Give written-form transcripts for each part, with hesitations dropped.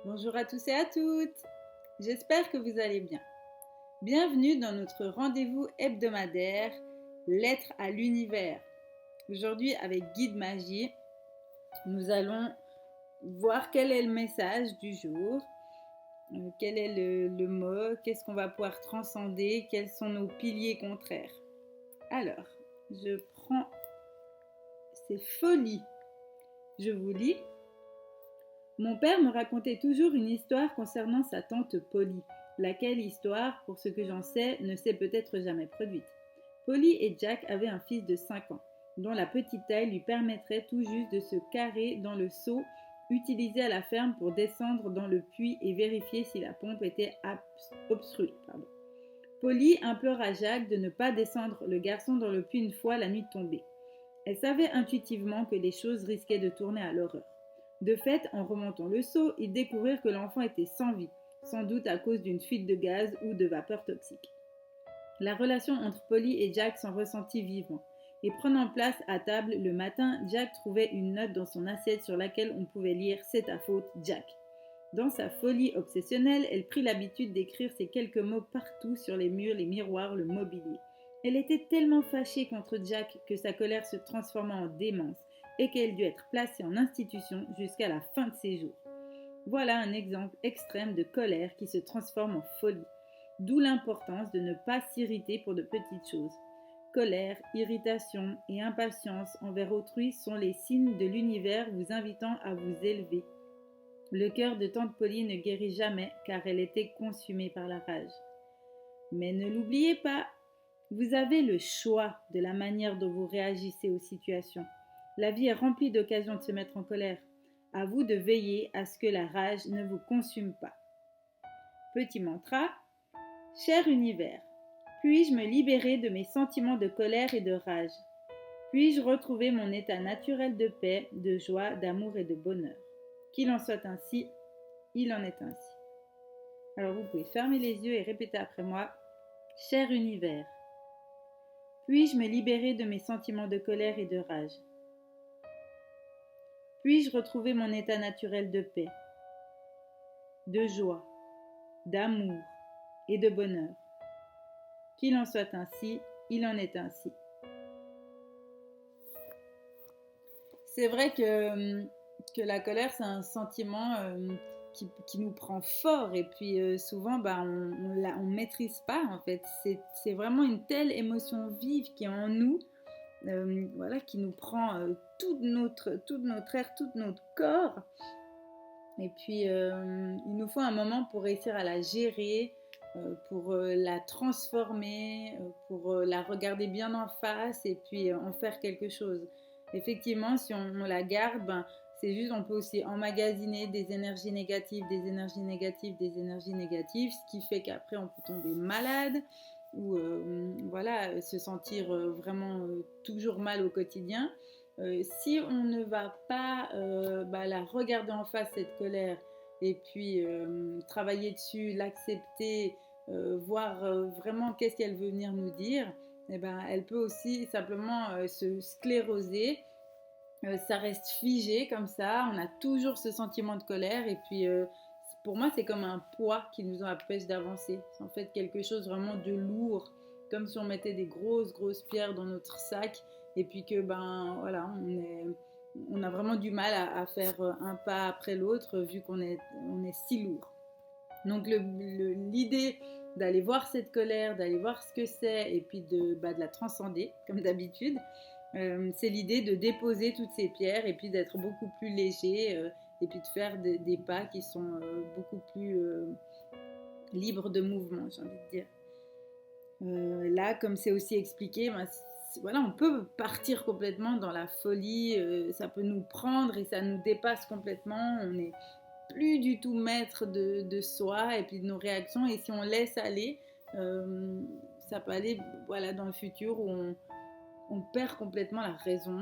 Bonjour à tous et à toutes. J'espère que vous allez bien. Bienvenue dans notre rendez-vous hebdomadaire Lettres à l'univers. Aujourd'hui, avec Guide Magie, nous allons voir quel est le message du jour, quel est le mot, qu'est-ce qu'on va pouvoir transcender, quels sont nos piliers contraires. Alors, je prends ces folies. Je vous lis. Mon père me racontait toujours une histoire concernant sa tante Polly, laquelle histoire, pour ce que j'en sais, ne s'est peut-être jamais produite. Polly et Jack avaient un fils de 5 ans, dont la petite taille lui permettrait tout juste de se carrer dans le seau utilisé à la ferme pour descendre dans le puits et vérifier si la pompe était obstruée. Polly implora Jack de ne pas descendre le garçon dans le puits une fois la nuit tombée. Elle savait intuitivement que les choses risquaient de tourner à l'horreur. De fait, en remontant le seau, ils découvrirent que l'enfant était sans vie, sans doute à cause d'une fuite de gaz ou de vapeur toxique. La relation entre Polly et Jack s'en ressentit vivement, et prenant place à table le matin, Jack trouvait une note dans son assiette sur laquelle on pouvait lire « C'est ta faute, Jack ». Dans sa folie obsessionnelle, elle prit l'habitude d'écrire ces quelques mots partout sur les murs, les miroirs, le mobilier. Elle était tellement fâchée contre Jack que sa colère se transforma en démence et qu'elle dut être placée en institution jusqu'à la fin de ses jours. Voilà un exemple extrême de colère qui se transforme en folie, d'où l'importance de ne pas s'irriter pour de petites choses. Colère, irritation et impatience envers autrui sont les signes de l'univers vous invitant à vous élever. Le cœur de tante Polly ne guérit jamais car elle était consumée par la rage. Mais ne l'oubliez pas, vous avez le choix de la manière dont vous réagissez aux situations. La vie est remplie d'occasions de se mettre en colère. À vous de veiller à ce que la rage ne vous consume pas. Petit mantra. Cher univers, puis-je me libérer de mes sentiments de colère et de rage? Puis-je retrouver mon état naturel de paix, de joie, d'amour et de bonheur? Qu'il en soit ainsi, il en est ainsi. Alors vous pouvez fermer les yeux et répéter après moi. Cher univers, puis-je me libérer de mes sentiments de colère et de rage? Puis-je retrouver mon état naturel de paix, de joie, d'amour et de bonheur? Qu'il en soit ainsi, il en est ainsi. C'est vrai que la colère, c'est un sentiment qui nous prend fort et puis souvent on ne maîtrise pas en fait. C'est vraiment une telle émotion vive qui est en nous, qui nous prend toute notre air, tout notre corps. Et puis il nous faut un moment pour réussir à la gérer, pour la transformer, pour la regarder bien en face et puis en faire quelque chose. Effectivement, si on la garde, c'est juste, on peut aussi emmagasiner des énergies négatives, des énergies négatives, des énergies négatives, ce qui fait qu'après on peut tomber malade ou se sentir vraiment toujours mal au quotidien. Si on ne va pas la regarder en face, cette colère, et puis travailler dessus, l'accepter, voir vraiment qu'est-ce qu'elle veut venir nous dire, elle peut aussi simplement se scléroser. Ça reste figé comme ça, on a toujours ce sentiment de colère et puis pour moi c'est comme un poids qui nous empêche d'avancer. C'est en fait quelque chose vraiment de lourd, comme si on mettait des grosses pierres dans notre sac et puis que on a vraiment du mal à faire un pas après l'autre vu qu'on est si lourd. Donc l'idée d'aller voir cette colère, d'aller voir ce que c'est et puis de la transcender comme d'habitude, c'est l'idée de déposer toutes ces pierres et puis d'être beaucoup plus léger et puis de faire des pas qui sont beaucoup plus libres de mouvement, j'ai envie de dire. Là, comme c'est aussi expliqué, on peut partir complètement dans la folie, ça peut nous prendre et ça nous dépasse complètement, on n'est plus du tout maître de soi et puis de nos réactions, et si on laisse aller, ça peut aller dans le futur où on perd complètement la raison,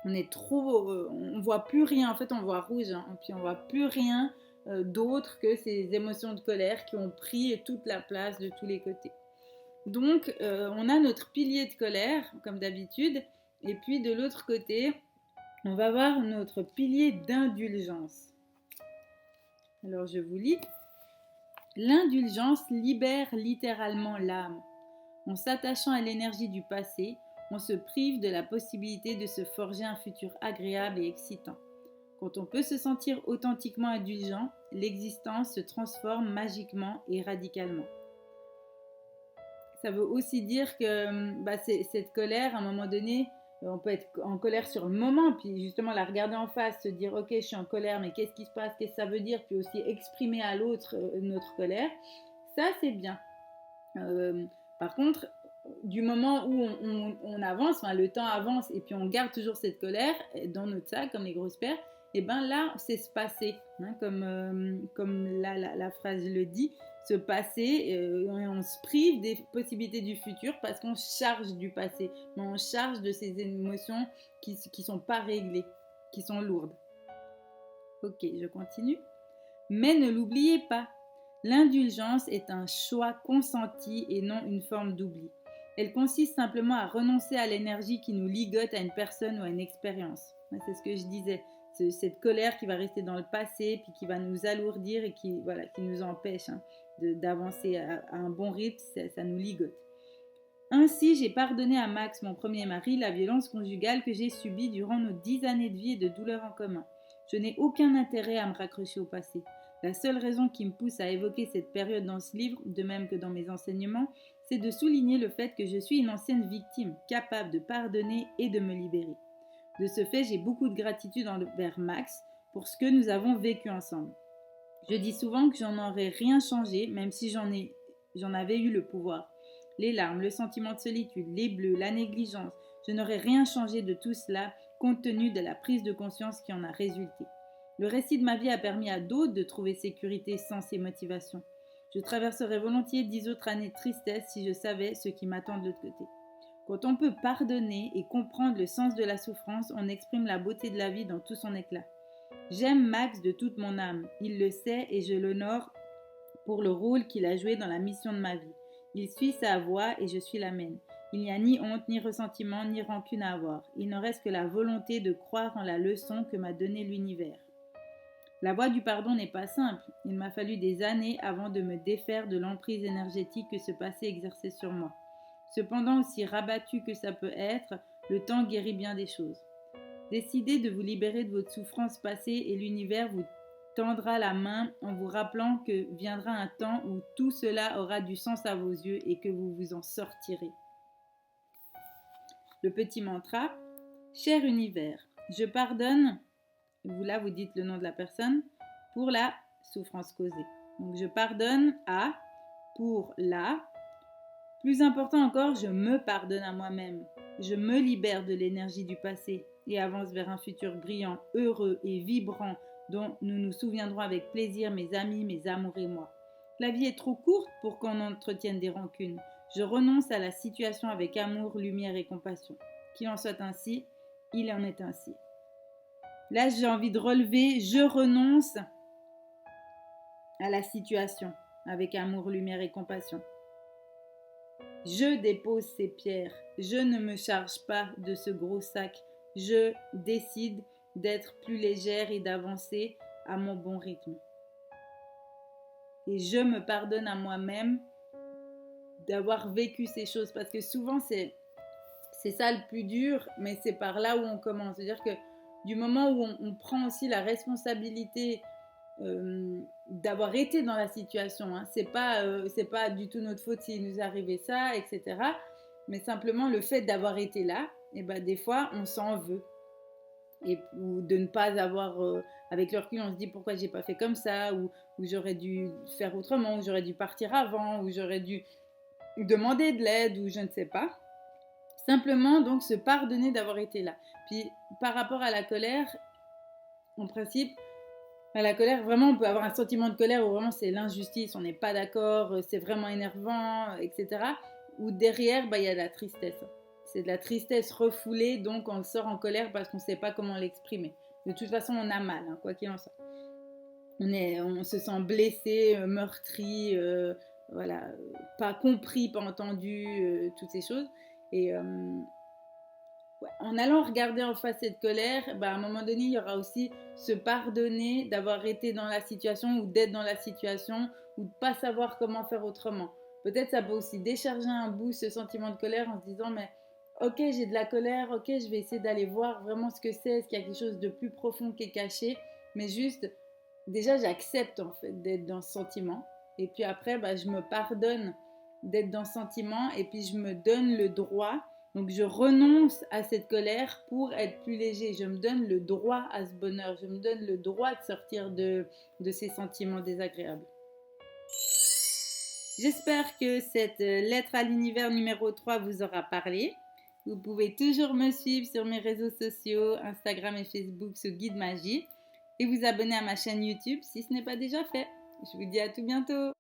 on est trop, on voit plus rien, en fait on voit rouge, et puis on voit plus rien d'autre que ces émotions de colère qui ont pris toute la place de tous les côtés. Donc on a notre pilier de colère comme d'habitude, et puis de l'autre côté on va voir notre pilier d'indulgence. Alors je vous lis. L'indulgence libère littéralement l'âme. En s'attachant à l'énergie du passé, on se prive de la possibilité de se forger un futur agréable et excitant. Quand on peut se sentir authentiquement indulgent, l'existence se transforme magiquement et radicalement. Ça veut aussi dire que cette colère, à un moment donné, on peut être en colère sur le moment, puis justement la regarder en face, se dire ok, je suis en colère, mais qu'est-ce qui se passe, qu'est-ce que ça veut dire, puis aussi exprimer à l'autre notre colère, ça c'est bien. Par contre, du moment où on avance, le temps avance et puis on garde toujours cette colère dans notre sac comme les grosses paires, et bien là c'est se passer, comme la phrase le dit, se passer, on se prive des possibilités du futur parce qu'on charge du passé, mais on charge de ces émotions qui sont pas réglées, qui sont lourdes. Ok, je continue. Mais ne l'oubliez pas, l'indulgence est un choix consenti et non une forme d'oubli. Elle consiste simplement à renoncer à l'énergie qui nous ligote à une personne ou à une expérience. C'est ce que je disais, c'est cette colère qui va rester dans le passé, puis qui va nous alourdir et qui nous empêche d'avancer à un bon rythme, ça nous ligote. Ainsi, j'ai pardonné à Max, mon premier mari, la violence conjugale que j'ai subie durant nos 10 années de vie et de douleur en commun. Je n'ai aucun intérêt à me raccrocher au passé. La seule raison qui me pousse à évoquer cette période dans ce livre, de même que dans mes enseignements, c'est de souligner le fait que je suis une ancienne victime, capable de pardonner et de me libérer. De ce fait, j'ai beaucoup de gratitude envers Max pour ce que nous avons vécu ensemble. Je dis souvent que j'en aurais rien changé, même si j'en avais eu le pouvoir. Les larmes, le sentiment de solitude, les bleus, la négligence, je n'aurais rien changé de tout cela compte tenu de la prise de conscience qui en a résulté. Le récit de ma vie a permis à d'autres de trouver sécurité sans ces motivations. Je traverserais volontiers 10 autres années de tristesse si je savais ce qui m'attend de l'autre côté. Quand on peut pardonner et comprendre le sens de la souffrance, on exprime la beauté de la vie dans tout son éclat. J'aime Max de toute mon âme, il le sait et je l'honore pour le rôle qu'il a joué dans la mission de ma vie. Il suit sa voie et je suis la mienne. Il n'y a ni honte, ni ressentiment, ni rancune à avoir. Il ne reste que la volonté de croire en la leçon que m'a donnée l'univers. La voie du pardon n'est pas simple. Il m'a fallu des années avant de me défaire de l'emprise énergétique que ce passé exerçait sur moi. Cependant, aussi rabattu que ça peut être, le temps guérit bien des choses. Décidez de vous libérer de votre souffrance passée et l'univers vous tendra la main en vous rappelant que viendra un temps où tout cela aura du sens à vos yeux et que vous vous en sortirez. Le petit mantra, cher univers, je pardonne, vous dites le nom de la personne, pour la souffrance causée. Donc je pardonne à, pour la, plus important encore, je me pardonne à moi-même. Je me libère de l'énergie du passé et avance vers un futur brillant, heureux et vibrant dont nous nous souviendrons avec plaisir, mes amis, mes amours et moi. La vie est trop courte pour qu'on entretienne des rancunes. Je renonce à la situation avec amour, lumière et compassion. Qu'il en soit ainsi, il en est ainsi. Là, j'ai envie de relever, je renonce à la situation avec amour, lumière et compassion. Je dépose ces pierres, je ne me charge pas de ce gros sac, je décide d'être plus légère et d'avancer à mon bon rythme. Et je me pardonne à moi-même d'avoir vécu ces choses, parce que souvent c'est ça le plus dur, mais c'est par là où on commence. C'est-à-dire que du moment où on prend aussi la responsabilité d'avoir été dans la situation, c'est pas du tout notre faute s'il nous arrivait ça, etc. Mais simplement le fait d'avoir été là, et des fois on s'en veut. Ou de ne pas avoir, avec le recul on se dit pourquoi j'ai pas fait comme ça, ou j'aurais dû faire autrement, ou j'aurais dû partir avant, ou j'aurais dû demander de l'aide, ou je ne sais pas. Simplement donc se pardonner d'avoir été là. Puis par rapport à la colère, en principe, à la colère, vraiment on peut avoir un sentiment de colère où vraiment c'est l'injustice, on n'est pas d'accord, c'est vraiment énervant, etc. Ou derrière, il y a de la tristesse. C'est de la tristesse refoulée, donc on sort en colère parce qu'on ne sait pas comment l'exprimer. De toute façon, on a mal, quoi qu'il en soit. On se sent blessé, meurtri, pas compris, pas entendu, toutes ces choses. Et en allant regarder en face cette colère, à un moment donné, il y aura aussi se pardonner d'avoir été dans la situation ou d'être dans la situation ou de ne pas savoir comment faire autrement. Peut-être ça peut aussi décharger un bout ce sentiment de colère en se disant mais ok, j'ai de la colère, ok, je vais essayer d'aller voir vraiment ce que c'est, est-ce qu'il y a quelque chose de plus profond qui est caché, mais juste, déjà j'accepte en fait d'être dans ce sentiment et puis après je me pardonne d'être dans ce sentiment et puis je me donne le droit. Donc je renonce à cette colère pour être plus léger. Je me donne le droit à ce bonheur. Je me donne le droit de sortir de ces sentiments désagréables. J'espère que cette lettre à l'univers numéro 3 vous aura parlé. Vous pouvez toujours me suivre sur mes réseaux sociaux, Instagram et Facebook sous Guide Magie et vous abonner à ma chaîne YouTube si ce n'est pas déjà fait. Je vous dis à tout bientôt.